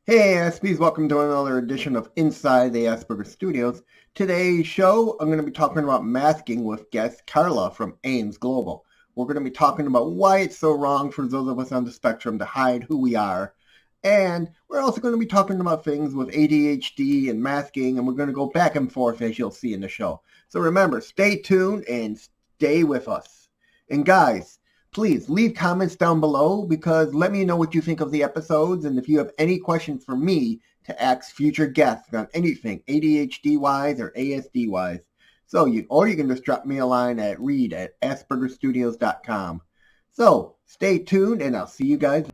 Hey, Aspies, welcome to another edition of Inside the Asperger Studios. Today's show, I'm going to be talking about masking with guest Karla from Ames Global. We're going to be talking about why it's so wrong for those of us on the spectrum to hide who we are. And we're also going to be talking about things with ADHD and masking, and we're going to go back and forth as you'll see in the show. So remember, stay tuned and stay with us. And guys, please leave comments down below because let me know what you think of the episodes and if you have any questions for me to ask future guests on anything ADHD wise or ASD wise. You can just drop me a line at read@aspergerstudios.com. So stay tuned and I'll see you guys.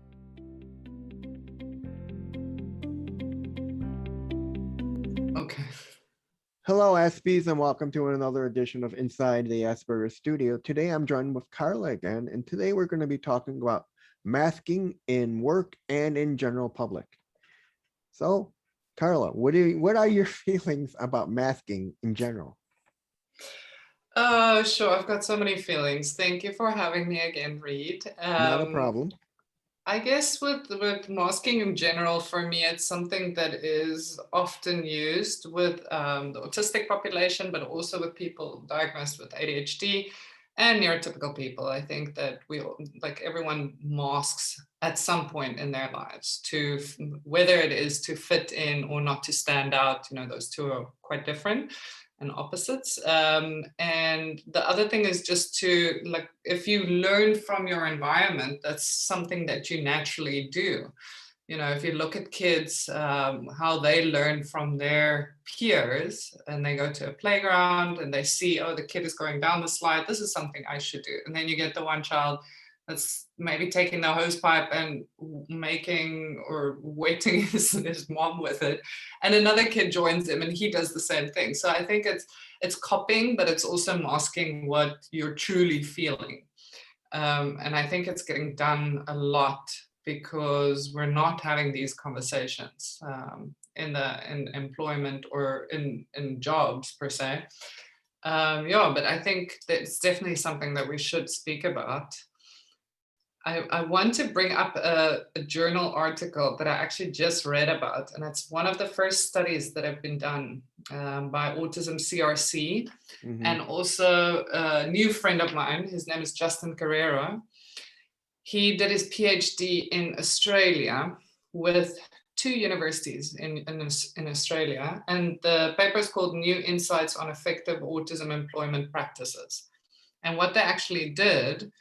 Okay. Hello, Aspies, and welcome to another edition of Inside the Asperger Studio. Today I'm joined with Karla again, and today we're going to be talking about masking in work and in general public. So, Karla, what are your feelings about masking in general? Sure. I've got so many feelings. Thank you for having me again, Reed. Not a problem. I guess with masking in general, for me, it's something that is often used with the autistic population, but also with people diagnosed with ADHD and neurotypical people. I think that like everyone masks at some point in their lives to whether it is to fit in or not to stand out. Those two are quite different and opposites. And the other thing is just to, like, if you learn from your environment, that's something that you naturally do. If you look at kids, how they learn from their peers, and they go to a playground and they see, oh, the kid is going down the slide, this is something I should do. And then you get the one child that's maybe taking the hose pipe and making or wetting his mom with it, and another kid joins him and he does the same thing. So I think it's copying, but it's also masking what you're truly feeling. And I think it's getting done a lot because we're not having these conversations in employment or in jobs per se. Yeah, but I think that it's definitely something that we should speak about. I want to bring up a journal article that I actually just read about, and it's one of the first studies that have been done by Autism CRC, Hmm. and also a new friend of mine. His name is Justin Carrero. He did his PhD in Australia with two universities in Australia, and the paper is called New Insights on Effective Autism Employment Practices. And what they actually did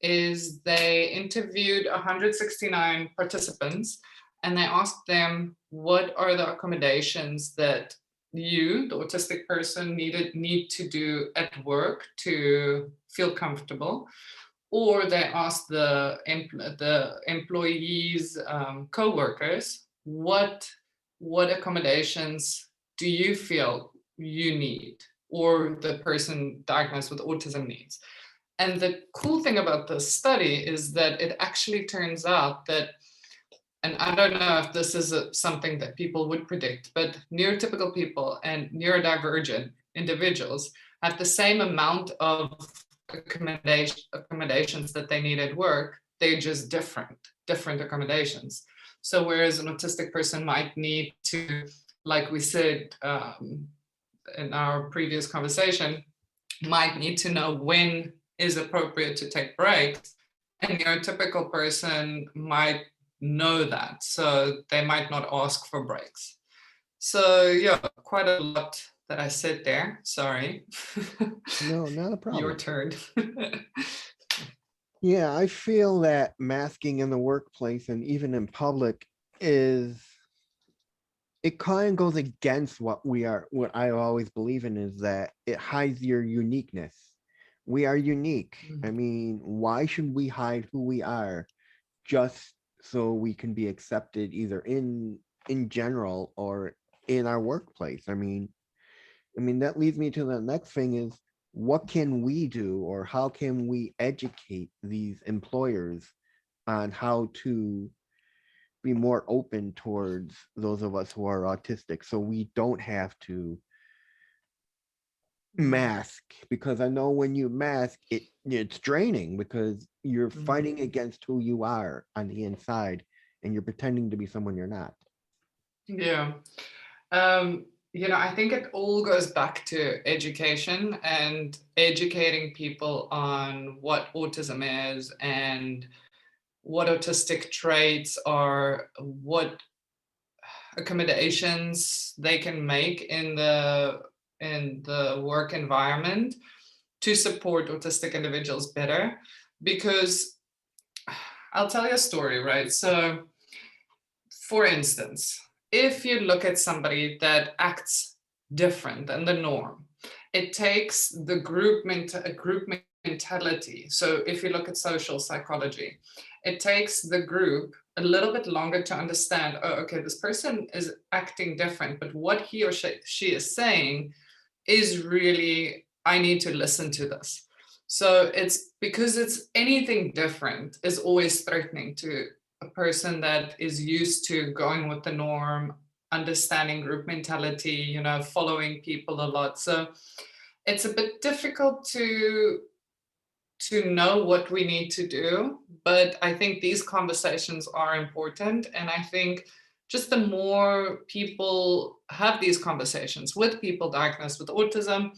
is they interviewed 169 participants and they asked them, what are the accommodations that you, the autistic person, need to do at work to feel comfortable? Or they asked the employees, co-workers, what accommodations do you feel you need, or the person diagnosed with autism needs? And the cool thing about this study is that it actually turns out that, and I don't know if this is something that people would predict, but neurotypical people and neurodivergent individuals have the same amount of accommodations that they need at work. They're just different accommodations. So whereas an autistic person might need to, like we said in our previous conversation, might need to know when is appropriate to take breaks. A neurotypical person might know that, so they might not ask for breaks. So yeah, quite a lot that I said there. Sorry. No, not a Your problem. turn. Yeah, I feel that masking in the workplace and even in public is it kind of goes against what I always believe in is that it hides your uniqueness. We are unique. I mean, why should we hide who we are just so we can be accepted either in general or in our workplace? I mean that leads me to the next thing is what can we do or how can we educate these employers on how to be more open towards those of us who are autistic so we don't have to mask, because I know when you mask it's draining because you're fighting against who you are on the inside and you're pretending to be someone you're not. Yeah. I think it all goes back to education and educating people on what autism is and what autistic traits are, what accommodations they can make in the work environment to support autistic individuals better. Because I'll tell you a story, right? So, for instance, if you look at somebody that acts different than the norm, it takes the group mentality. So if you look at social psychology, it takes the group a little bit longer to understand, oh, okay, this person is acting different, but what he or she is saying is really, I need to listen to this. So it's because it's anything different is always threatening to a person that is used to going with the norm, understanding group mentality, following people a lot. So it's a bit difficult to know what we need to do, but I think these conversations are important. And I think just the more people have these conversations with people diagnosed with autism,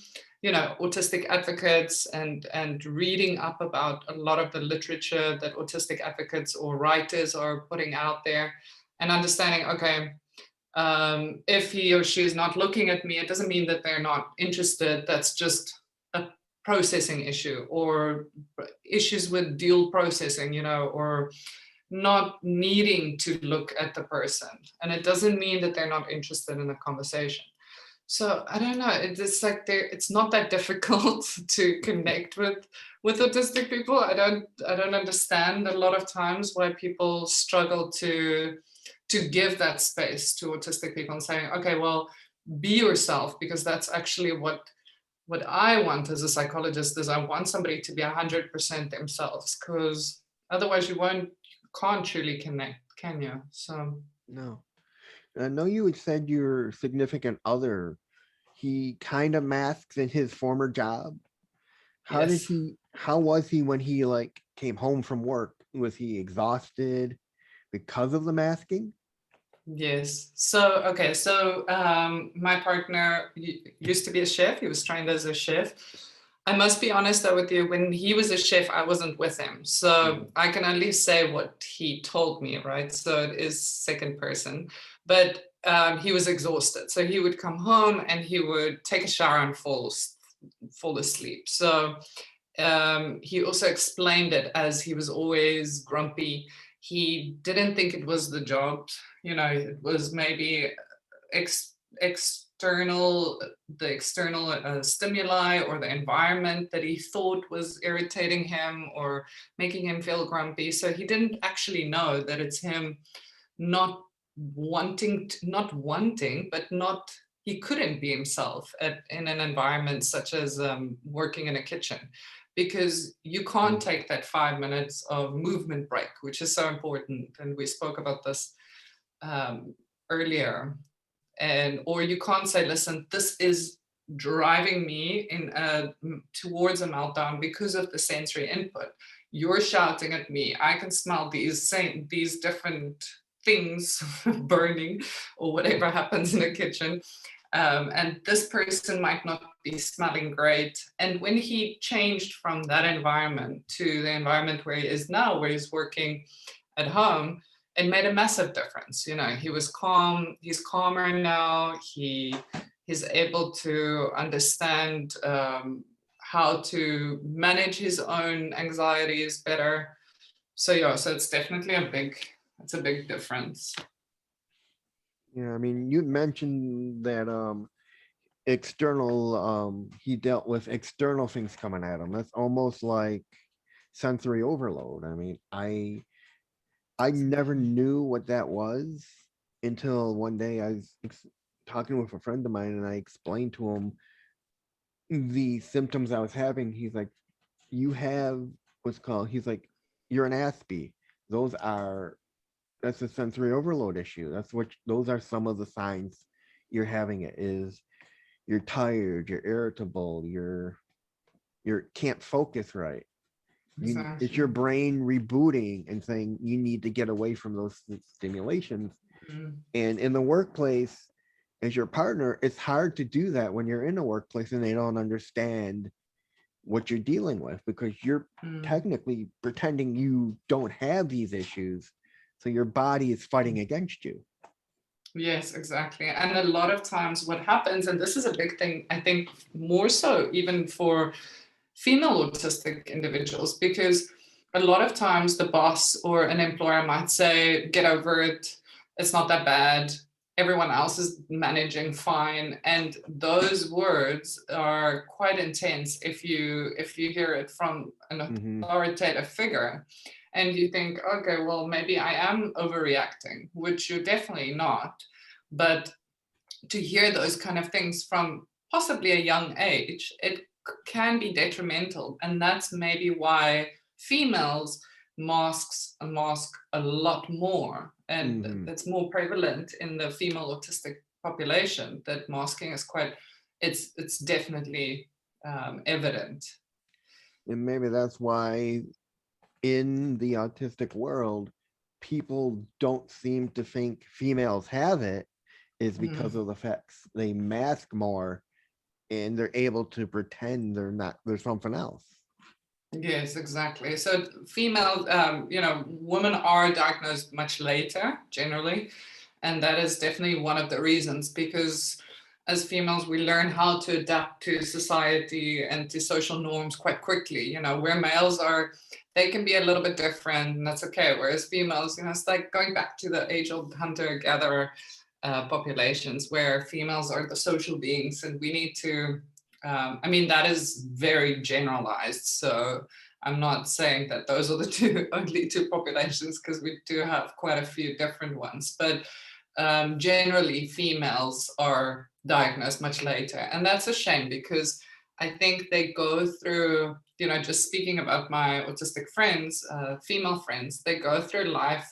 autistic advocates, and reading up about a lot of the literature that autistic advocates or writers are putting out there, and understanding, okay, if he or she is not looking at me, it doesn't mean that they're not interested. That's just a processing issue, or issues with dual processing, or not needing to look at the person. And it doesn't mean that they're not interested in the conversation. So I don't know. It's like it's not that difficult to connect with autistic people. I don't understand a lot of times why people struggle to give that space to autistic people and saying, okay, well, be yourself, because that's actually what I want as a psychologist. Is I want somebody to be 100% themselves, because otherwise you can't truly connect, can you? So No. I know you had said your significant other, he kind of masks in his former job. yes. How was he when he like came home from work? Was he exhausted because of the masking? Yes. So, okay. So, my partner used to be a chef. He was trained as a chef. I must be honest though with you, when he was a chef, I wasn't with him. So Mm. I can only say what he told me, right? So it is second person. But he was exhausted. So he would come home and he would take a shower and fall asleep. So he also explained it as he was always grumpy. He didn't think it was the job, it was maybe external, the external stimuli or the environment that he thought was irritating him or making him feel grumpy. So he didn't actually know that it's him not not wanting, but not, he couldn't be himself in an environment such as working in a kitchen, because you can't Mm. take that 5 minutes of movement break, which is so important. And we spoke about this um, earlier. And or you can't say, listen, this is driving me towards a meltdown because of the sensory input. You're shouting at me, I can smell these different things burning, or whatever happens in a kitchen. And this person might not be smelling great. And when he changed from that environment to the environment where he is now, where he's working at home, it made a massive difference. He was calm, he's calmer now. He's able to understand how to manage his own anxieties better. So yeah, so it's a big difference. Yeah, I mean, you mentioned that external he dealt with external things coming at him. That's almost like sensory overload. I mean, I never knew what that was until one day I was talking with a friend of mine and I explained to him the symptoms I was having. He's like, you have what's called, he's like, you're an Aspie. Those are, that's a sensory overload issue. That's what, those are some of the signs you're having. It is you're tired, you're irritable, you're can't focus right. It's Exactly. your brain rebooting and saying you need to get away from those stimulations. And in the workplace, as your partner, it's hard to do that when you're in a workplace and they don't understand what you're dealing with, because you're technically pretending you don't have these issues. So your body is fighting against you. Yes, exactly. And a lot of times what happens, and this is a big thing, I think more so even for female autistic individuals, because a lot of times the boss or an employer might say, get over it, it's not that bad, everyone else is managing fine. And those words are quite intense if you hear it from an authoritative figure. And you think, okay, well, maybe I am overreacting, which you're definitely not. But to hear those kind of things from possibly a young age, it can be detrimental. And that's maybe why females mask a lot more. And that's more prevalent in the female autistic population, that masking is quite, it's definitely evident. And maybe that's why in the autistic world, people don't seem to think females have it, is because of the facts they mask more and they're able to pretend they're not, there's something else. Yes, exactly. So female, women are diagnosed much later generally. And that is definitely one of the reasons, because as females, we learn how to adapt to society and to social norms quite quickly. Where males are, they can be a little bit different, and that's okay. Whereas females, it's like going back to the age-old hunter-gatherer populations, where females are the social beings, and we need to, that is very generalized. So I'm not saying that those are the only two populations, because we do have quite a few different ones. But generally females are diagnosed much later, and that's a shame, because I think they go through, just speaking about my autistic friends, female friends, they go through life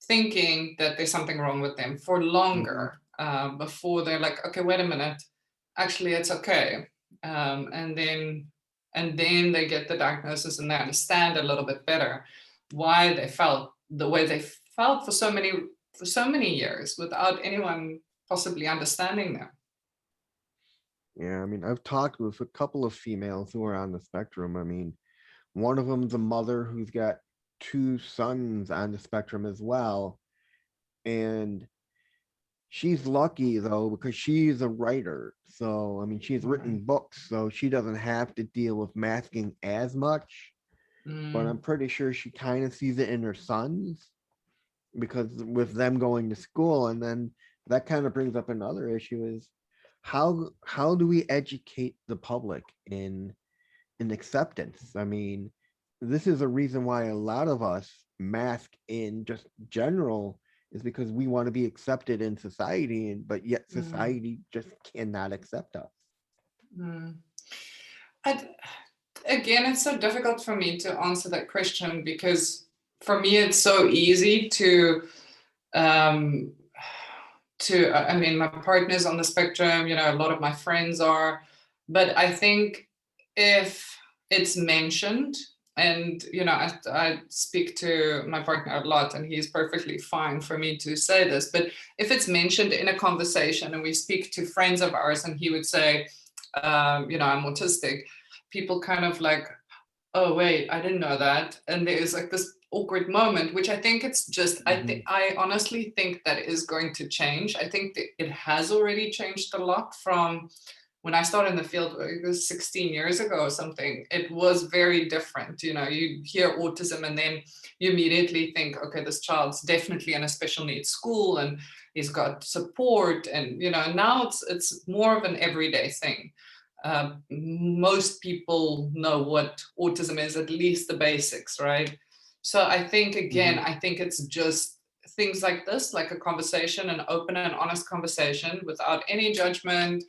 thinking that there's something wrong with them for longer, before they're like, okay, wait a minute, actually it's okay. And then they get the diagnosis, and they understand a little bit better why they felt the way they felt for so many years without anyone possibly understanding them. Yeah, I've talked with a couple of females who are on the spectrum. One of them's a mother who's got two sons on the spectrum as well. And she's lucky though, because she's a writer. So, she's written books, so she doesn't have to deal with masking as much. But I'm pretty sure she kind of sees it in her sons, because with them going to school. And then that kind of brings up another issue, is how do we educate the public in acceptance? This is a reason why a lot of us mask in just general, is because we want to be accepted in society, but yet society just cannot accept us. I, Again, it's so difficult for me to answer that question, because for me it's so easy to my partner's on the spectrum, a lot of my friends are, but I think if it's mentioned, and I speak to my partner a lot, and he's perfectly fine for me to say this, but if it's mentioned in a conversation and we speak to friends of ours and he would say, I'm autistic, people kind of like, oh wait, I didn't know that, and there's like this awkward moment, which I think it's just, I honestly think that is going to change. I think that it has already changed a lot from when I started in the field. It was 16 years ago or something. It was very different. You hear autism and then you immediately think, okay, this child's definitely in a special needs school and he's got support, and now it's more of an everyday thing. Most people know what autism is, at least the basics, right? So I think, again, I think it's just things like this, like a conversation, an open and honest conversation without any judgment,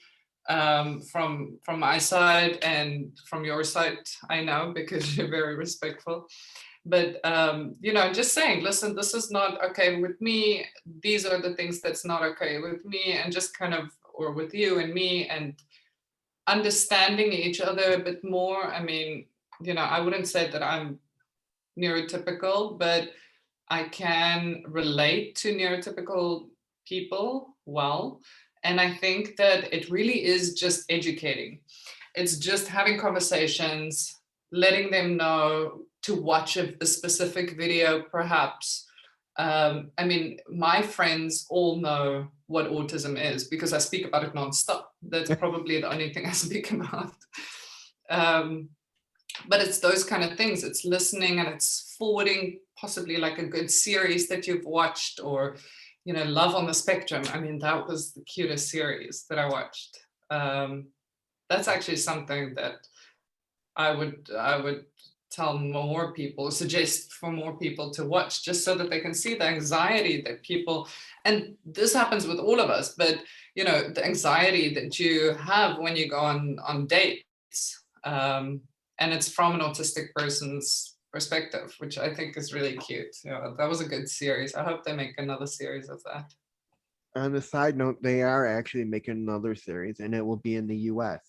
from my side and from your side, I know, because you're very respectful. But just saying, listen, this is not okay with me. These are the things that's not okay with me, and just kind of, or with you and me, and understanding each other a bit more. I wouldn't say that I'm neurotypical, but I can relate to neurotypical people well. And I think that it really is just educating. It's just having conversations, letting them know to watch a specific video, perhaps. I mean, my friends all know what autism is because I speak about it nonstop. That's probably the only thing I speak about. Um, but it's those kind of things. It's listening and it's forwarding possibly like a good series that you've watched, or Love on the Spectrum. I mean, that was the cutest series that I watched. That's actually something that I would tell more people, suggest for more people to watch, just so that they can see the anxiety that people, and this happens with all of us, but the anxiety that you have when you go on dates, and it's from an autistic person's perspective, which I think is really cute. That was a good series. I hope they make another series of that. On the side note, they are actually making another series, and it will be in the US.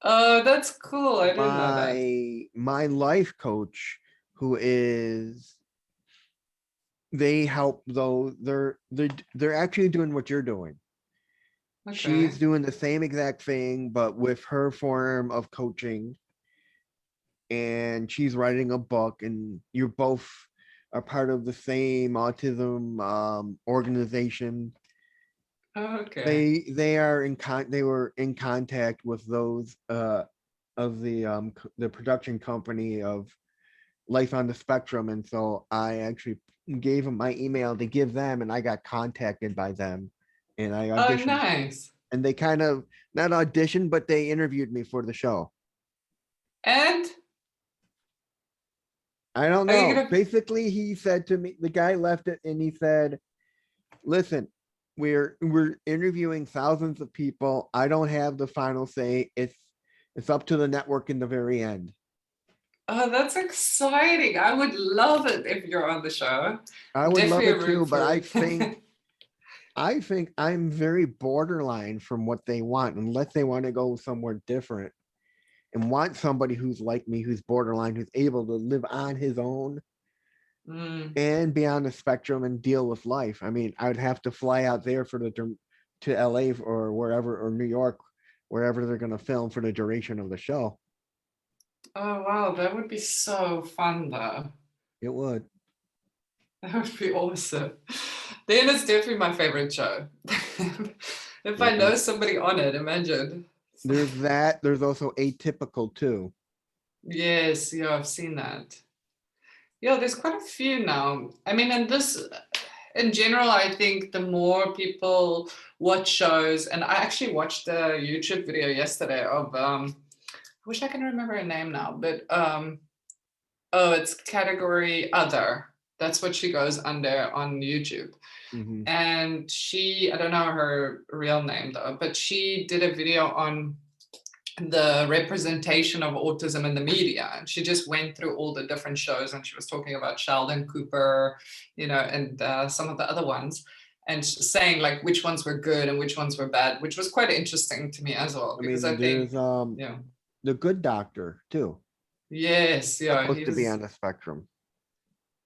Oh, that's cool. I didn't know that. My life coach, who is, they help those, they're actually doing what you're doing. She's Okay. doing the same exact thing, but with her form of coaching, and she's writing a book, and you're both are part of the same autism organization. Okay. They were in contact with those of the production company of Life on the Spectrum, and so I actually gave them my email to give them, and I got contacted by them, and I Oh, auditioned, nice. and they kind of not auditioned, but they interviewed me for the show. And I don't are you know. gonna? Basically, he said to me, the guy left it, and he said, "Listen, we're interviewing thousands of people. I don't have the final say. It's up to the network in the very end." Oh, that's exciting. I would love it if you're on the show. I would love Definitely it root too, but for I it. think I think I'm very borderline from what they want, unless they want to go somewhere different and want somebody who's like me, who's borderline, who's able to live on his own Mm. and be on the spectrum and deal with life. I mean, I would have to fly out there to LA or wherever, or New York, wherever they're going to film for the duration of the show. Oh, wow. That would be so fun, though. It would. That would be awesome. Then it's definitely my favorite show. If I Yeah. know somebody on it, imagine. There's that. There's also Atypical too. Yes, yeah, I've seen that. Yeah, there's quite a few now. I mean, and this, in general, I think the more people watch shows, and I actually watched a YouTube video yesterday of, I wish I can remember her name now, but oh, it's category other. That's what she goes under on YouTube. Hmm. And she, I don't know her real name though, but she did a video on the representation of autism in the media, and she just went through all the different shows, and she was talking about Sheldon Cooper, and some of the other ones, and saying like which ones were good and which ones were bad, which was quite interesting to me as well, I because I mean, think, there's yeah, the Good Doctor too, yes, yeah, he supposed to be was, on the spectrum.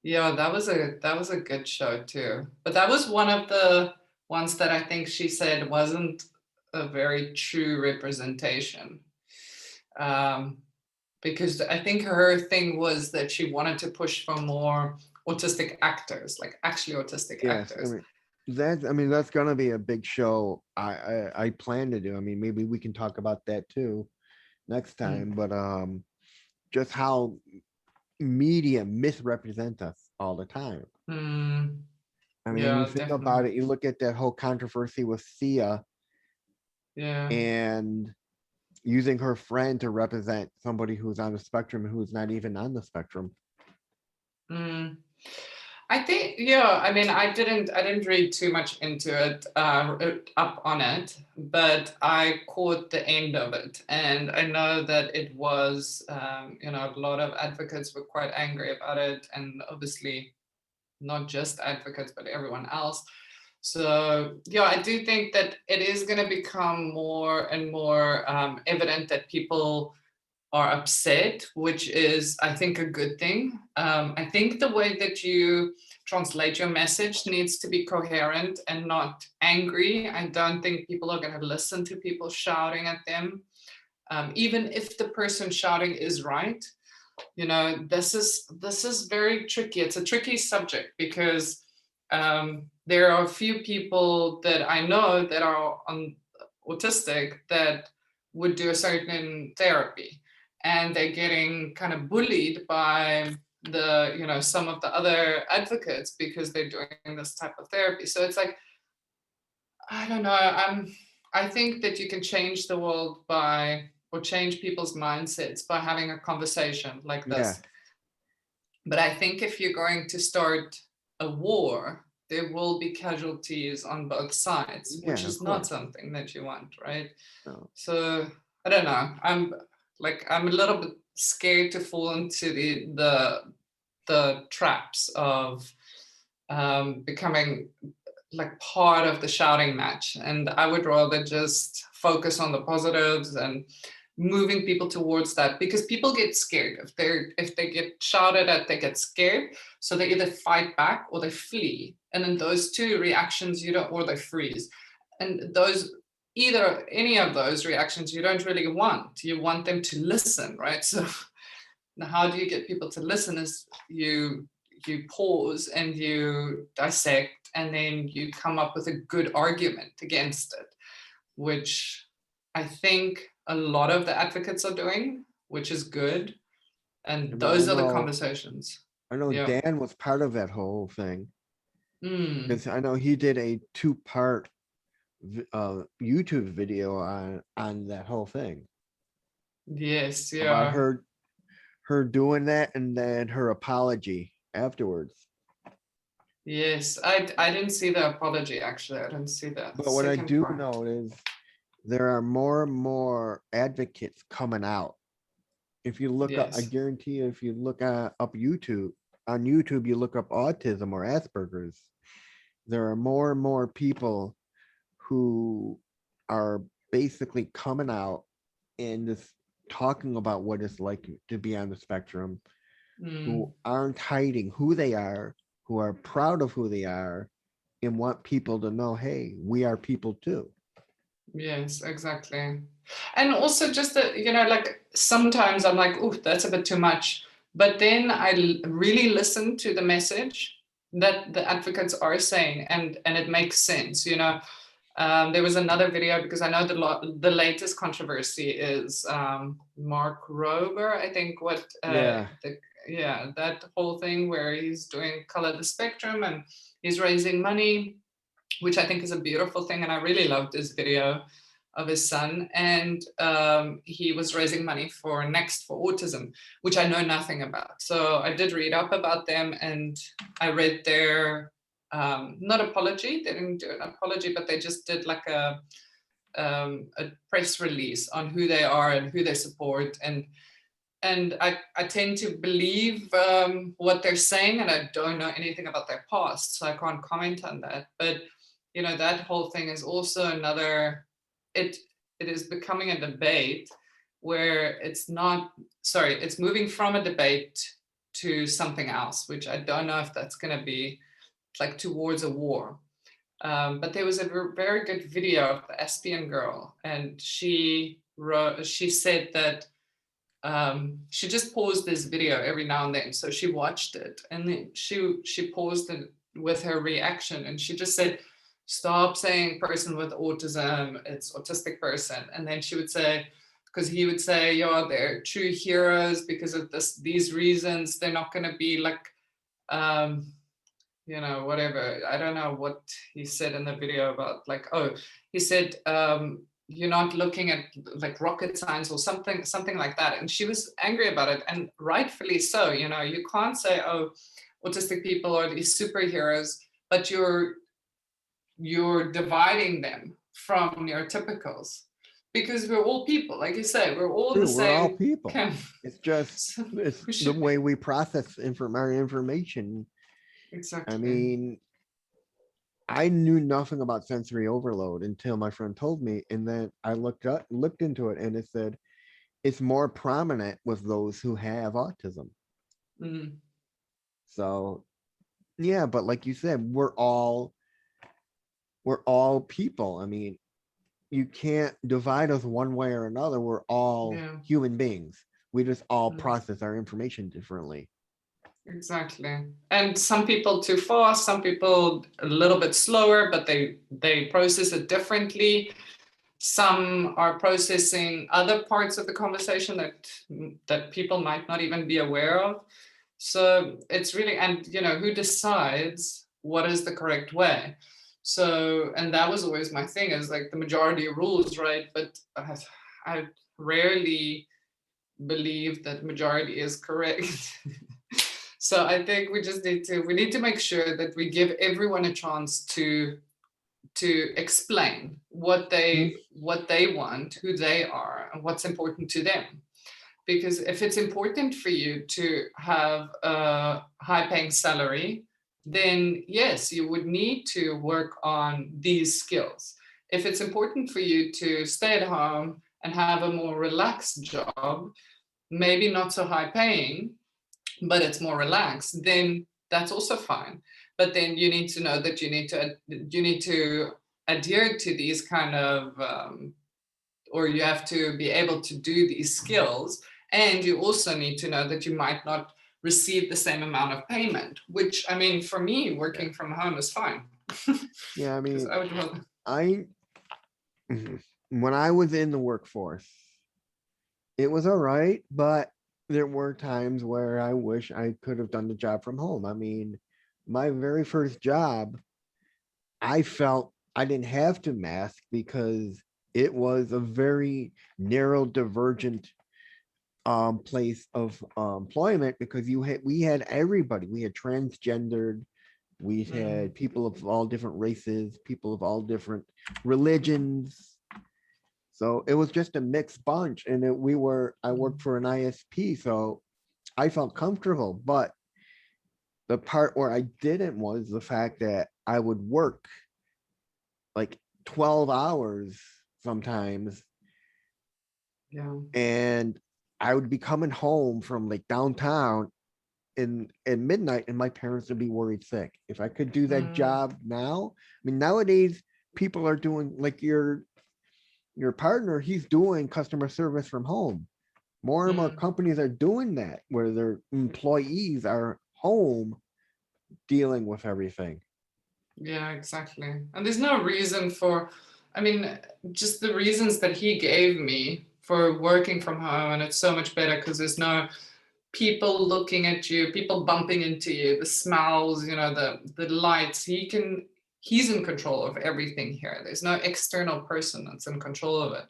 yeah, that was a good show too, but that was one of the ones that I think she said wasn't a very true representation. um, because I think her thing was that she wanted to push for more autistic actors, like actually autistic Yes, actors. I mean that's gonna be a big show. I plan to do. I mean, maybe we can talk about that too next Mm. time. But just how media misrepresent us all the time. Mm, I mean, you yeah, think definitely. about it. You look at that whole controversy with Sia Yeah. and using her friend to represent somebody who's on the spectrum and who's not even on the spectrum. Mm. I think, yeah, I mean, I didn't read too much into it, up on it, but I caught the end of it, and I know that it was, a lot of advocates were quite angry about it, and obviously not just advocates, but everyone else. So yeah, I do think that it is going to become more and more evident that people are upset, which is, I think, a good thing. I think the way that you translate your message needs to be coherent and not angry. I don't think people are going to listen to people shouting at them, even if the person shouting is right. You know, this is very tricky. It's a tricky subject because there are a few people that I know that are autistic that would do a certain therapy, and they're getting kind of bullied by the, you know, some of the other advocates because they're doing this type of therapy. So it's like, I don't know. I think that you can change the world by, or change people's mindsets by having a conversation like Yeah, this. But I think if you're going to start a war, there will be casualties on both sides, which yeah, of is not course. something that you want, right? No. So I don't know. I'm a little bit scared to fall into the traps of becoming like part of the shouting match. And I would rather just focus on the positives and moving people towards that, because people get scared if they get shouted at, they get scared, so they either fight back or they flee, and in those two reactions you don't, or they freeze, and those, either any of those reactions you don't really want. You want them to listen, right? So now how do you get people to listen is you pause and you dissect, and then you come up with a good argument against it, which I think a lot of the advocates are doing, which is good. I And mean, I those are the know, conversations. I know Yeah. Dan was part of that whole thing Mm, because I know he did a two-part YouTube video on that whole thing yes, about yeah. her doing that and then her apology afterwards. Yes. I didn't see the apology actually. I didn't see the But what I second do part. know is there are more and more advocates coming out. If you look up, I Yes. guarantee you, if you look up YouTube, on YouTube, you look up autism or Asperger's, there are more and more people who are basically coming out and just talking about what it's like to be on the spectrum, Mm, who aren't hiding who they are, who are proud of who they are, and want people to know, hey, we are people too. yes, exactly. And also just that, you know, like sometimes I'm like, oh, that's a bit too much. But then really listen to the message that the advocates are saying, and it makes sense, you know. There was another video, because I know the latest controversy is Mark Rober, I think, Yeah, yeah, that whole thing where he's doing Color the Spectrum and he's raising money, which I think is a beautiful thing. And I really loved this video of his son. And he was raising money for Next for Autism, which I know nothing about. So I did read up about them, and I read their not apology. They didn't do an apology, but they just did like a press release on who they are and who they support. And I tend to believe what they're saying, and I don't know anything about their past, so I can't comment on that. But you know, that whole thing is also another. It it is becoming a debate where it's not. Sorry, it's moving from a debate to something else, which I don't know if that's going to be like towards a war. But there was a very good video of the Aspian girl, and she said that she just paused this video every now and then. So she watched it, and then she paused it with her reaction, and she just said, "Stop saying person with autism, it's autistic person." And then she would say, because he would say, "Yeah, they're true heroes because of these reasons. They're not going to be like, um, you know, whatever." I don't know what he said in the video about, like, oh, he said, you're not looking at like rocket science or something like that. And she was angry about it, and rightfully so. You know, you can't say, oh, autistic people are these superheroes, but you're dividing them from neurotypicals, because we're all people, like you say, we're all the true. We're all same. people. Can It's just so it's we the should, way we process our information. I exactly. mean, I knew nothing about sensory overload until my friend told me, and then I looked into it, and it said it's more prominent with those who have autism. Mm, So Yeah, but like you said, we're all people. I mean, you can't divide us one way or another. We're all Yeah. human beings. We just all Mm. process our information differently. Exactly. And some people too fast, some people a little bit slower, but they process it differently. Some are processing other parts of the conversation that people might not even be aware of. So it's really, and who decides what is the correct way? So, and that was always my thing, is like the majority rules, right? But I rarely believe that majority is correct. So I think we need to make sure that we give everyone a chance to explain what Mm, they want, who they are, and what's important to them. Because if it's important for you to have a high paying salary, then yes, you would need to work on these skills. If it's important for you to stay at home and have a more relaxed job, maybe not so high paying, but it's more relaxed, then that's also fine. But then you need to know that you need to adhere to these kind of or you have to be able to do these skills, and you also need to know that you might not receive the same amount of payment, which, I mean, for me, yeah. working from home is fine. Yeah, I Because mean, I would rather. I Mhm. When I was in the workforce, it was all right, but there were times where I wish I could have done the job from home. I mean, my very first job, I felt I didn't have to mask because it was a very narrow, divergent place of employment, because we had everybody. We had transgendered, we Mm, had people of all different races, people of all different religions. So it was just a mixed bunch, and I worked mm, for an ISP, so I felt comfortable. But the part where I didn't was the fact that I would work like 12 hours sometimes, yeah. and I would be coming home from like downtown in at midnight, and my parents would be worried sick. If I could do that Mm, job now, I mean, nowadays people are doing like your partner, he's doing customer service from home. More and more mm. companies are doing that, where their employees are home dealing with everything. Yeah, exactly. And there's no reason for, I mean, just the reasons that he gave me for working from home, and it's so much better because there's no people looking at you, people bumping into you, the smells, the lights. He's in control of everything here. There's no external person that's in control of it.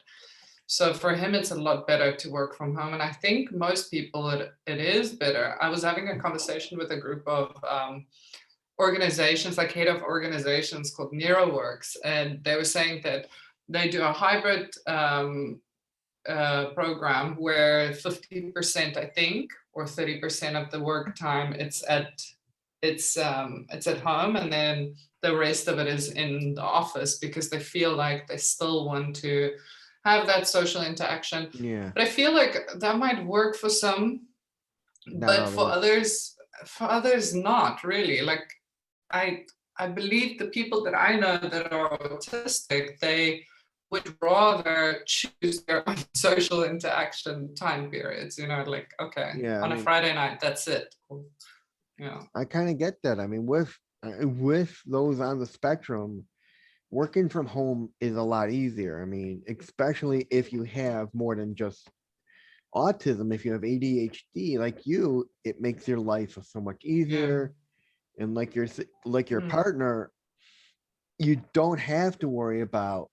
So for him, it's a lot better to work from home. And I think most people, it is better. I was having a conversation with a group of organizations, like head of organizations called NeuroWorks, and they were saying that they do a hybrid program where 50%, I think, or 30% of the work time it's at home, and then the rest of it is in the office because they feel like they still want to have that social interaction. Yeah, But I feel like that might work for some, not but others. for others not really. Like I I believe the people that I know that are autistic, they would rather choose their own social interaction time periods, like, okay, Yeah, I on a mean, Friday night, that's it. You know. I kind of get that. I mean, with those on the spectrum, working from home is a lot easier. I mean, especially if you have more than just autism. If you have ADHD like you, it makes your life so much Yeah. easier. And like your Mm, partner, you don't have to worry about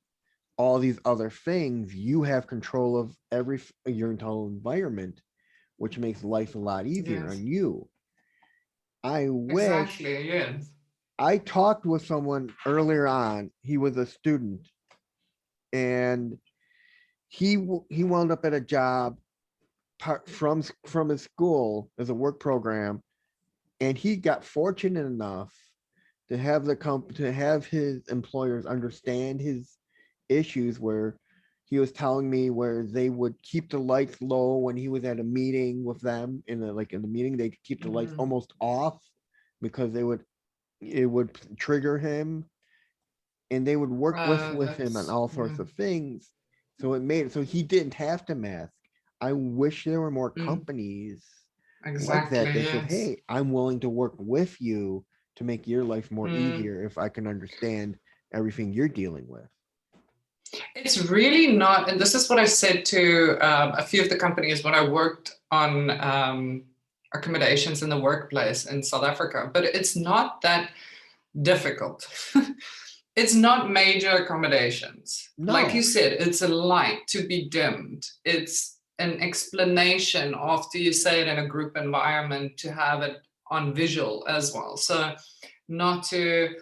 all these other things. You have control of your entire environment, which makes life a lot easier yes. on you. I wish Exactly. Yes. I talked with someone earlier on. He was a student, and he wound up at a job from his school as a work program, and he got fortunate enough to have his employers understand his issues, where he was telling me where they would keep the lights low when he was at a meeting with them. In the meeting, they could keep the lights Mhm. almost off because they would it would trigger him, and they would work with him on That's all yeah. sorts of things. So it made it so he didn't have to mask. I wish there were more Mm, companies like that exactly. that said, Yes. "Hey, I'm willing to work with you to make your life more Mm. easier if I can understand everything you're dealing with." It's really not, and this is what I said to a few of the companies when I worked on accommodations in the workplace in South Africa, but it's not that difficult. It's not major accommodations. Like you No. said, it's a light to be dimmed. It's an explanation after you say it in a group environment to have it on visual as well. So not to,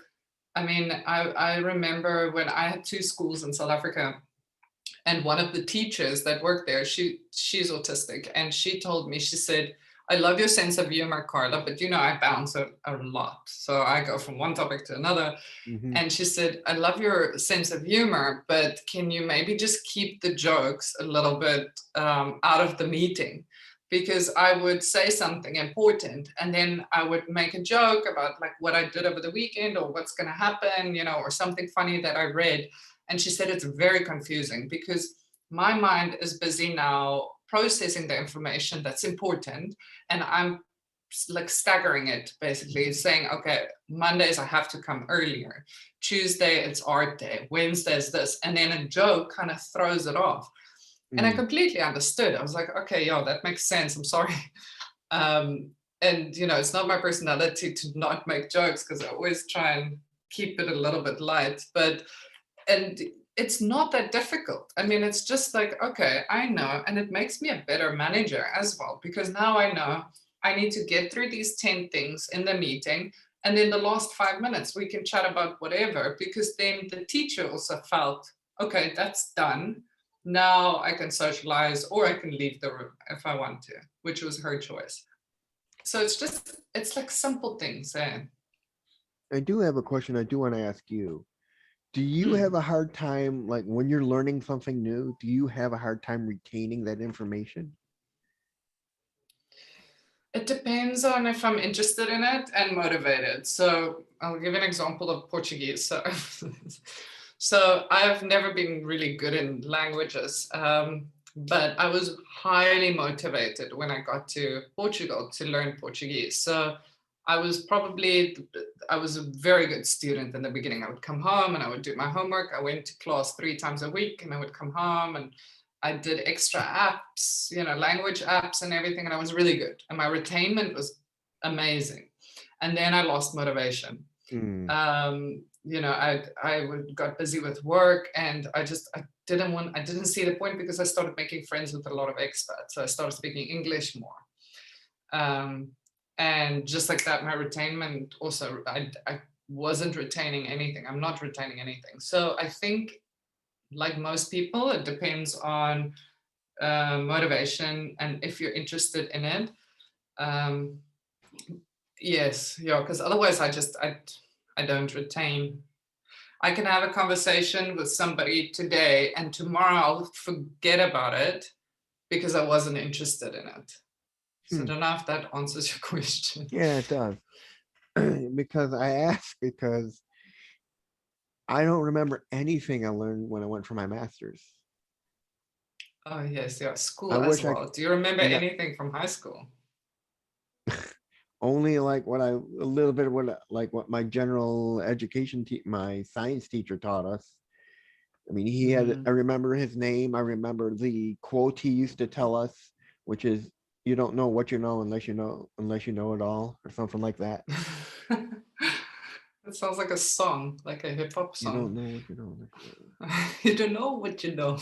I mean, I remember when I had two schools in South Africa, and one of the teachers that worked there, she's autistic, and she told me, she said, I love your sense of humor, Karla, but I bounce a lot, so I go from one topic to another. Hmm. And she said, I love your sense of humor, but can you maybe just keep the jokes a little bit out of the meeting? Because I would say something important and then I would make a joke about like what I did over the weekend or what's going to happen, or something funny that I read. And she said it's very confusing because my mind is busy now processing the information that's important, and I'm like staggering it, basically saying, okay, Mondays I have to come earlier, Tuesday it's art day, Wednesday is this, and then a joke kind of throws it off. And I Mm. completely understood. I was like, okay, yo, that makes sense, I'm sorry. um, and it's not my personality to not make jokes because I always try and keep it a little bit light, but and it's not that difficult. I mean, it's just like, okay, I know, and it makes me a better manager as well, because now I know I need to get through these 10 things in the meeting, and then the last 5 minutes we can chat about whatever, because then the teacher also felt, okay, that's done, now I can socialize or I can leave the room if I want to, which was her choice. So it's like simple things. I do have a question I do want to ask you. Do you have Mm. a hard time, like when you're learning something new, do you have a hard time retaining that information? It depends on if I'm interested in it and motivated. So I'll give an example of Portuguese. So, so I've never been really good in languages, but I was highly motivated when I got to Portugal to learn Portuguese. So I was probably, I was a very good student in the beginning. I would come home and I would do my homework. I went to class 3 times a week and I would come home and I did extra apps, language apps and everything, and I was really good. And my retainment was amazing. And then I lost motivation. Mm. I got busy with work, and I didn't see the point because I started making friends with a lot of expats. So I started speaking English more. Um, and just like that, my retainment also, I wasn't retaining anything. I'm not retaining anything. So I think, like most people, it depends on motivation and if you're interested in it. Um, yes, yeah, because otherwise I don't retain. I can have a conversation with somebody today and tomorrow I'll forget about it because I wasn't interested in it. So I Hmm. don't know if that answers your question. Yeah, it does. Because I ask because I don't remember anything I learned when I went for my master's. Oh yes, yeah, I school as wish I well. Do you remember and anything from high school? only like what I a little bit of what my general education my science teacher taught us. I mean, he had I Mm. remember his name. I remember the quote he used to tell us, which is you don't know what you know unless you know it all, or something like that. It sounds like a song, like a hip hop You don't song. know what you know. You don't know what you know.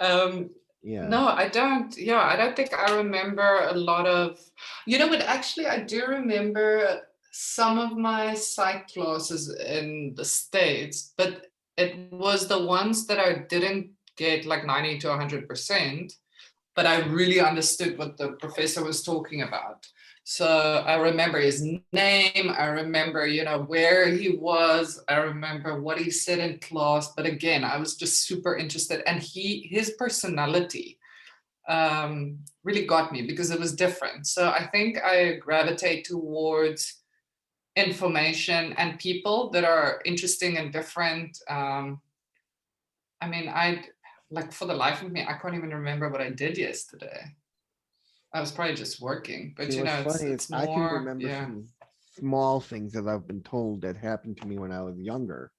um, Yeah. no, I don't. Yeah, I don't think I remember a lot of. You know what? Actually, I do remember some of my psych classes in the States, but it was the ones that I didn't get like 90 to 100%, but I really understood what the professor was talking about. So I remember his name. I remember, where he was. I remember what he said in class. But again, I was just super interested, and his personality really got me because it was different. So I think I gravitate towards information and people that are interesting and different. I mean, like for the life of me, I can't even remember what I did yesterday. I was probably just working, but See, what's funny is it's I can more, remember yeah, some small things that I've been told that happened to me when I was younger,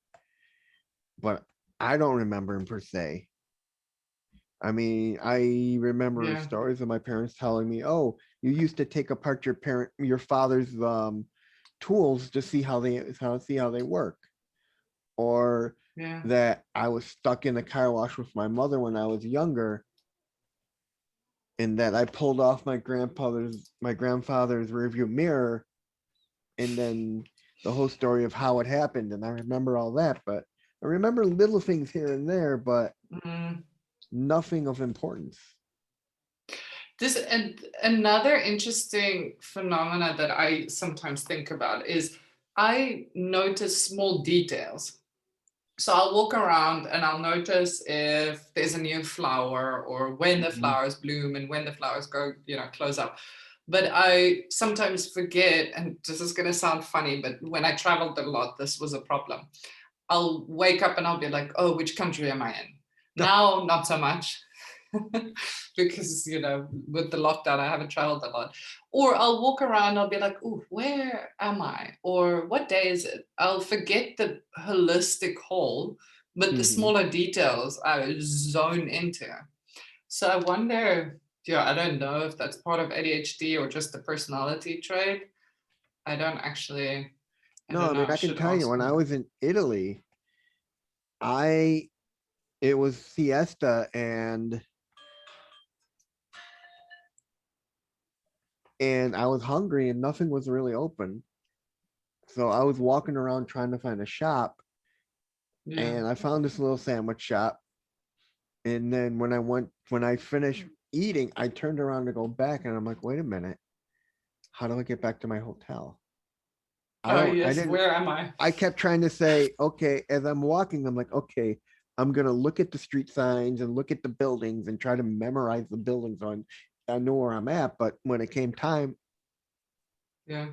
but I don't remember them per se. I mean, I remember yeah, stories of my parents telling me, "Oh, you used to take apart your father's tools to see how they work," or yeah. that I was stuck in the car wash with my mother when I was younger, and that I pulled off my grandfather's rearview mirror, and then the whole story of how it happened, and I remember all that, but I remember little things here and there, but Mm. nothing of importance. This and another interesting phenomena that I sometimes think about is I notice small details. So I'll walk around and I'll notice if there's a new flower or when the Mhm. flowers bloom and when the flowers go, close up. But I sometimes forget, and this is going to sound funny, but when I traveled a lot, this was a problem. I'll wake up and I'll be like, oh, which country am I in? Now, not so much. Because with the lockdown I haven't traveled a lot. Or I'll walk around, I'll be like, oh, where am I, or what day is it? I'll forget the holistic whole, but the Mhm. smaller details I zone into. So I wonder, I don't know if that's part of ADHD or just the personality trait. I No, don't I know, mean, I I can should tell you ask when I them. was in Italy, I it was siesta and I was hungry and nothing was really open. So I was walking around trying to find a shop Yeah. and I found this little sandwich shop. And then when I finished eating, I turned around to go back and I'm like, wait a minute, how do I get back to my hotel? Oh I yes, didn't, where am I? I kept trying to say, okay, as I'm walking, I'm like, okay, I'm gonna look at the street signs and look at the buildings and try to memorize the buildings on. I know where I'm at, but when it came time, Yeah.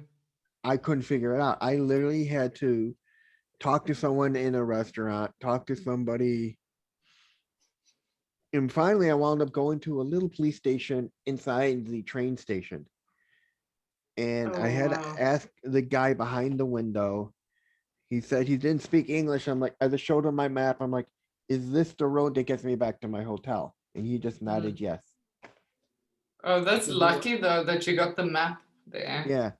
I couldn't figure it out. I literally had to talk to someone in a restaurant, talk to somebody, and finally, I wound up going to a little police station inside the train station. And I Oh had to wow. ask the guy behind the window. He said he didn't speak English. I'm like, I just showed him my map. I'm like, is this the road that gets me back to my hotel? And he just Mm. nodded yes. Oh, that's Because the lucky though that you got the map there. yeah,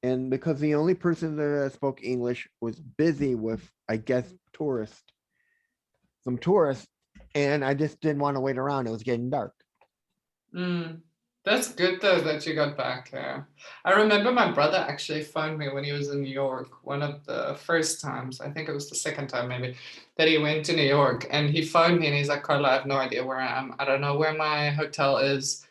and because the only person that spoke English was busy with, I guess, some tourists, and I just didn't want to wait around. It was getting dark. Mm. That's good though that you got back there. I remember my brother actually phoned me when he was in New York, one of the first times. I think it was the second time maybe that he went to New York, and he phoned me and he's like, Karla, I have no idea where I am. I don't know where my hotel is.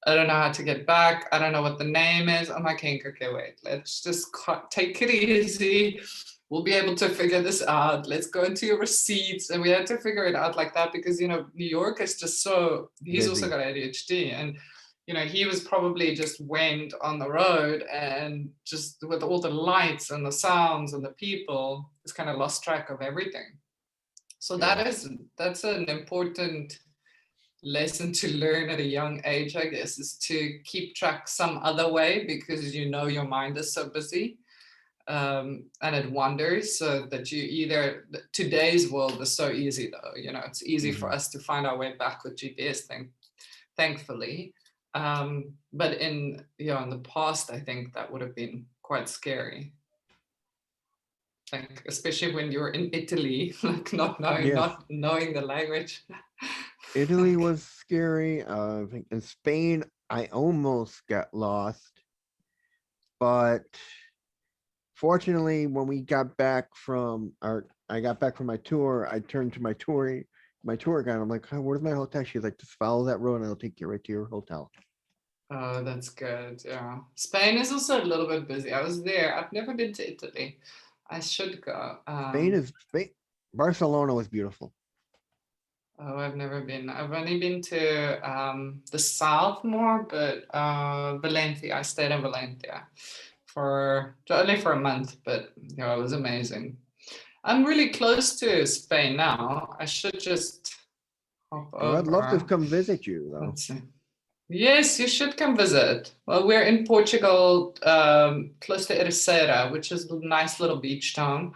I don't know how to get back. I don't know what the name is. I'm like, Hank, okay, wait, let's just take it easy. We'll be able to figure this out. Let's go into your receipts. And we had to figure it out like that because, New York is just so, he's also Busy. got ADHD. And, he was probably just went on the road and just with all the lights and the sounds and the people, just kind of lost track of everything. So Yeah. that's an important lesson to learn at a young age, I guess, is to keep track some other way because your mind is so busy, and it wanders. So that today's world is so easy though. It's easy for Mhm. us to find our way back with GPS thing, thankfully. But in the past, I think that would have been quite scary. Like especially when you're in Italy, like Yes. not knowing the language. Italy Like, was scary. I think in Spain, I almost got lost, but fortunately, when we got back from our, I got back from my tour. I turned to my tour guide. I'm like, "Oh, where's my hotel?" She's like, just follow that road, and it'll take you right to your hotel. oh, that's good. Yeah. Spain is also a little bit busy. I was there. I've never been to Italy. I should go. Spain. Barcelona was beautiful. Oh, I've never been. I've only been to the south more, but Valencia. I stayed in Valencia for only for a month, but it was amazing. I'm really close to Spain now. I should just hop Well, I'd love to over. come visit you though. Let's see. Yes, you should come visit. Well, we're in Portugal, close to Ericeira, which is a nice little beach town.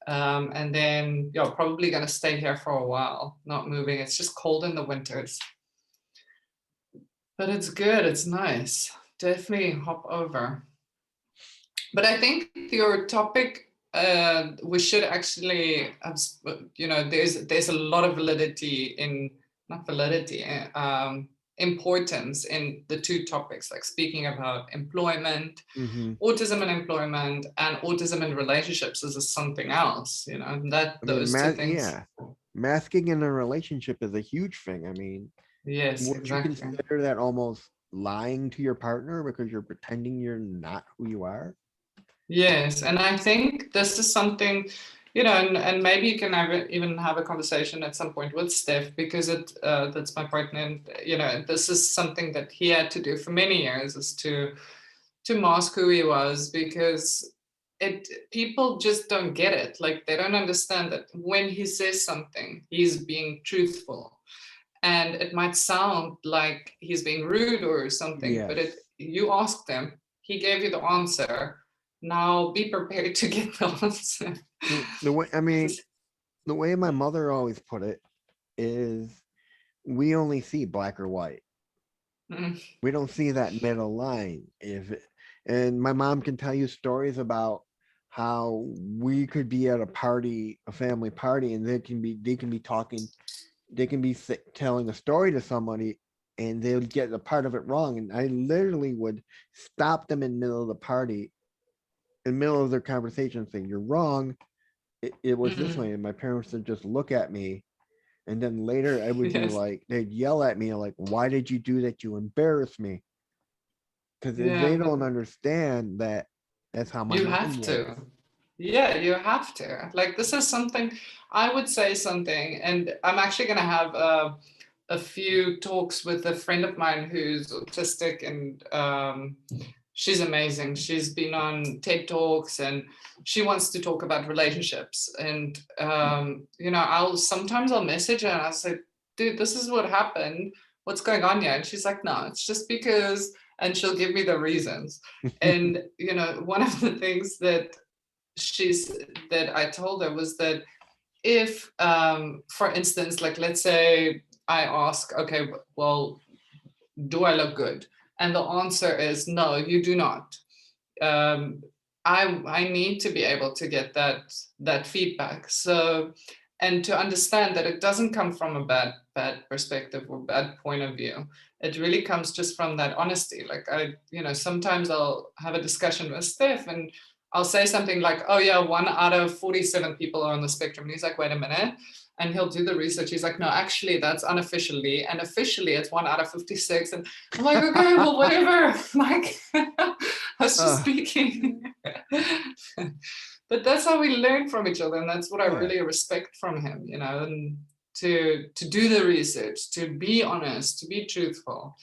And then you're probably going to stay here for a while, not moving. It's just cold in the winters, but it's good. It's nice. Definitely hop over. But I think your topic, we should actually, there's a lot of validity in, not validity, importance in the two topics, like speaking about employment, autism and employment, and autism and relationships is something else, and that I mean, those two things. masking in a relationship is a huge thing. I mean, Yes, would you exactly. consider that almost lying to your partner because you're pretending you're not who you are? Yes, and I think this is something, and maybe you can even have a conversation at some point with Steph, because that's my partner, and this is something that he had to do for many years, is to mask who he was, because people just don't get it. Like, they don't understand that when he says something, he's being truthful, and it might sound like he's being rude or something, but Yes. you asked him, he gave you the answer. Now be prepared to get the answer. The way, I mean, the way my mother always put it is, we only see black or white. We don't see that middle line. And my mom can tell you stories about how we could be at a party, a family party, and they can be telling a story to somebody, and they would get a part of it wrong. And I literally would stop them in the middle of the party, in the middle of their conversation, saying, "You're wrong. It was this way." And my parents would just look at me. And then later I would be Yes. like, they'd yell at me like, "Why did you do that? You embarrassed me." Because Yeah, they but don't understand that that's how my you mom have was. to. Yeah, you have to. Like, this is something, I would say something, and I'm actually going to have a few talks with a friend of mine who's autistic, and she's amazing. She's been on TED Talks, and she wants to talk about relationships. And, I'll message her and I'll say, dude, this is what happened. What's going on here? And she's like, no, it's just because, and she'll give me the reasons. And, one of the things that I told her was that if, for instance, like, let's say I ask, okay, well, do I look good? And the answer is no, you do not. I need to be able to get that feedback. So, and to understand that it doesn't come from a bad perspective or bad point of view. It really comes just from that honesty. Like, sometimes I'll have a discussion with Steph, and I'll say something like, oh yeah, 1 out of 47 people are on the spectrum. And he's like, wait a minute. And he'll do the research. He's like, no, actually, that's unofficially. And officially, it's 1 out of 56. And I'm like, okay, well, whatever. Like, I was just speaking. But that's how we learn from each other. And that's what I really respect from him, and to do the research, to be honest, to be truthful.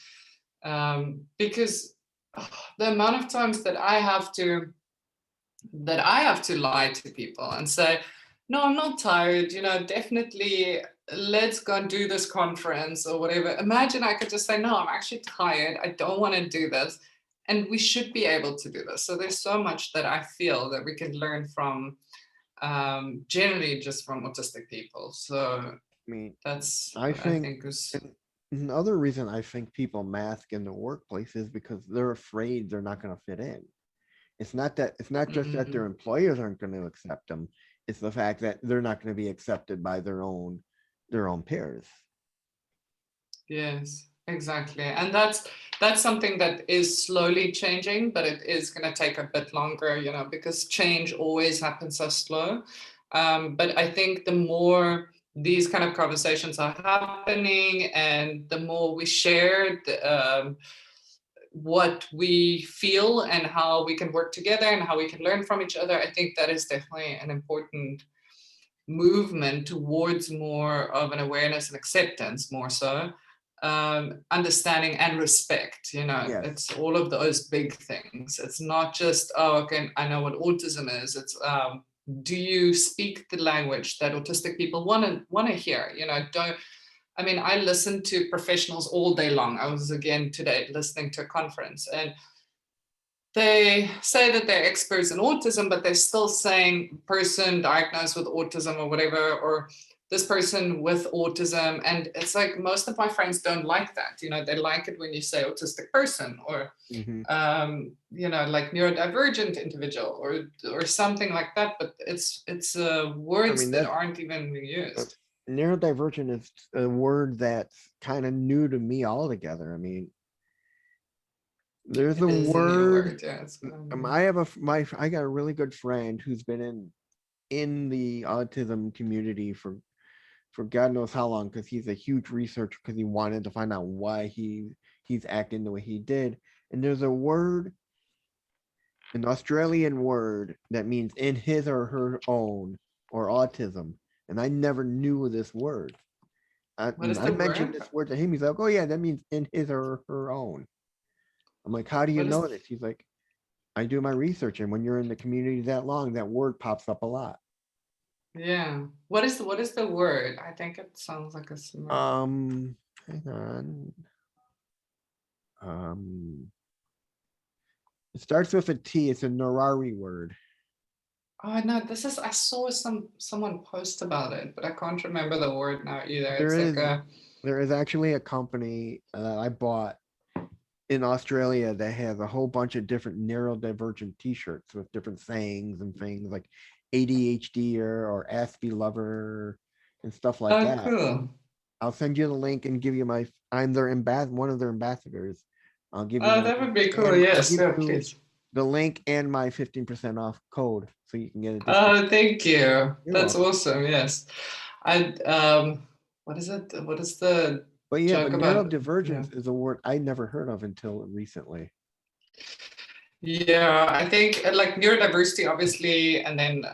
Because the amount of times that I have to lie to people and say, no, I'm not tired, definitely let's go and do this conference or whatever. Imagine I could just say, no, I'm actually tired. I don't want to do this. And we should be able to do this. So there's so much that I feel that we can learn from, generally just from autistic people. So I mean, that's I what I think think is. another reason I think people mask in the workplace is because they're afraid they're not going to fit in. It's not just that their employers aren't going to accept them. It's the fact that they're not going to be accepted by their own peers. Yes, exactly. And that's something that is slowly changing, but it is going to take a bit longer, because change always happens so slow. But I think the more these kind of conversations are happening, and the more we share what we feel and how we can work together and how we can learn from each other, I think that is definitely an important movement towards more of an awareness and acceptance, more so. understanding and respect. Yes. It's all of those big things. It's not just, oh, okay, I know what autism is. It's do you speak the language that autistic people want to hear? Don't. I mean, I listen to professionals all day long. I was again today listening to a conference, and they say that they're experts in autism, but they're still saying person diagnosed with autism or whatever, or this person with autism. And it's like most of my friends don't like that. They like it when you say autistic person, or Hmm. like neurodivergent individual, or something like that. But it's I words mean, that that's aren't even being uh, used. neurodivergent is a word that's kind of new to me altogether. I mean, there's It a is a new word. word. Yeah, it's kind of new. I have I got a really good friend who's been in the autism community for God knows how long, because he's a huge researcher, because he wanted to find out why he's acting the way he did. And there's a word, an Australian word that means in his or her own, or autism. And I never knew this word. What is I the mentioned word? this word to him. He's like, "Oh yeah, that means in his or her own." I'm like, "How do you What is know this?" He's like, "I do my research, and when you're in the community that long, that word pops up a lot." Yeah. What is the word? I think it sounds like a similar. Hang on. Um, it starts with a T. It's a Nerari word. Oh no, I saw someone post about it, but I can't remember the word now either. There It's like is a there is actually a company I bought in Australia that has a whole bunch of different neurodivergent T-shirts with different sayings and things like ADHD or Aspie lover and stuff like oh that. cool. I'll send you the link and give you my. I'm their one of their ambassadors. I'll give you Oh, my that would link, be cool. and I'll Yes, give yeah, you please. the link and my 15% off code so you can get a discount. Oh, thank you. You're That's welcome. awesome. Yes. I what is it? What is the But yeah, but joke about? Yeah. neurodivergence is a word I never heard of until recently. Yeah, I think like neurodiversity, obviously, and then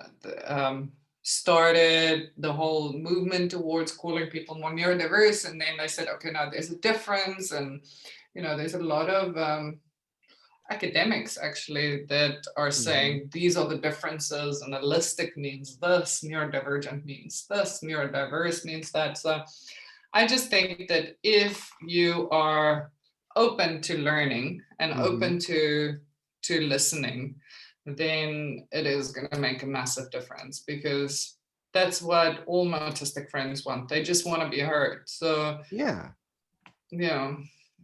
started the whole movement towards calling people more neurodiverse. And then they said, okay, now there's a difference. And, there's a lot of academics actually that are Hmm. saying these are the differences, and holistic means this, neurodivergent means this, neurodiverse means that. So I just think that if you are open to learning and Hmm. open to listening, then it is going to make a massive difference, because that's what all my autistic friends want. They just want to be heard. So, Yeah. yeah,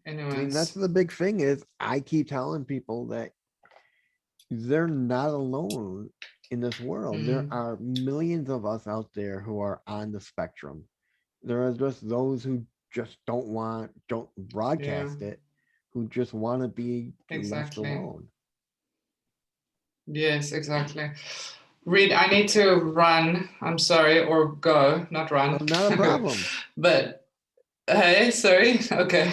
I mean, that's anyways. the big thing is I keep telling people that they're not alone in this world. There Mm, are millions of us out there who are on the spectrum. There are just those who just don't yeah, broadcast it, who just want to be left exactly. alone. Yes, exactly. Reed, I need to run. I'm sorry, or go, not Oh, run. not a problem. But hey, sorry. Okay.